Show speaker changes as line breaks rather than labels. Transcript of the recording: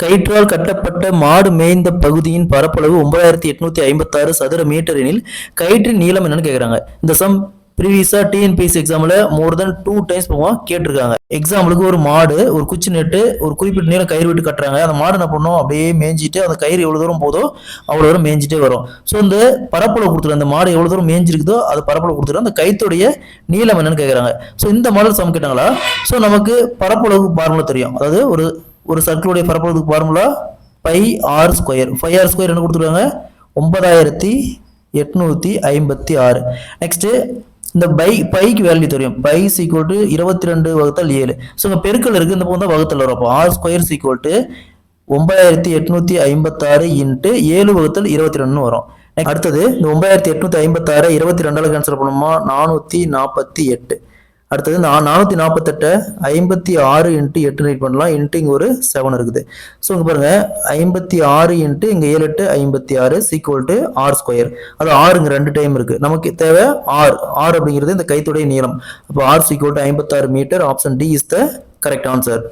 கயிற்றால் கட்டப்பட்ட மாடு மேய்ந்த பகுதியின் பரப்பளவு 9856 சதுர மீட்டர் எனில் கயிற்றின் நீளம் என்னன்னு கேட்குறாங்க. இந்த சம் ப்ரீவியஸா டிஎன்பிஎஸ்சி எக்ஸாம்ல மோர் தென் 2 டைம்ஸ் கேட்டிருக்காங்க. எக்ஸாம்பிளுக்கு ஒரு மாடு ஒரு குச்சி நட்டு ஒரு குறிப்பிட்ட நேரம் கயிறு விட்டு கட்டுறாங்க. அந்த மாடு என்ன பண்ணும், அப்படியே மேய்ஞ்சிட்டு அந்த கயிறு எவ்வளவு தூரம் போதோ அவ்வளவு தூரம் மேய்ஞ்சிட்டே வரும். ஸோ இந்த பரப்பளவு கொடுத்துரு, அந்த மாடு எவ்வளவு தூரம் மேய்ஞ்சிருக்குதோ அது பரப்பளவு கொடுத்துரு, அந்த கயிற்றுடைய நீளம் என்னன்னு கேட்குறாங்க. ஸோ இந்த மாடல் சம் கேட்டாங்களா. ஸோ நமக்கு பரப்பளவுக்கு ஃபார்முலா தெரியும். அதாவது ஒரு சர்க்கிளுடைய பரப்பளவுக்கு formula pi r square. 5r square என்ன கொடுத்துருக்காங்க, 9856. நெக்ஸ்ட் இந்த பைக்கு வேல்யூ தெரியும். Pi is equal to 22/7. ஸோ இங்கே பெருக்கல் இருக்கு, இந்த பக்கம் தான் வகுத்தல் வரும். அப்போ r square is equal to 9856 into 7/22 வரும். அடுத்தது இந்த 9856 22 கேன்சல் பண்ணுமா, 448. அடுத்தது 448 56 இன்ட்டு 8 ரைட் பண்ணலாம். இன்ட்டு இங்கே ஒரு 7 இருக்குது. ஸோ இங்கே பாருங்க 56 இன்ட்டு இங்கே 7 8 56 சீக்வல் டு ஆர் ஸ்கொயர். அது ஆறுங்க 2 டைம் இருக்கு. நமக்கு தேவை ஆர் அப்படிங்கிறது இந்த கைத்துடைய நீளம். அப்போ R equal to 56 metre. Option D is the correct answer.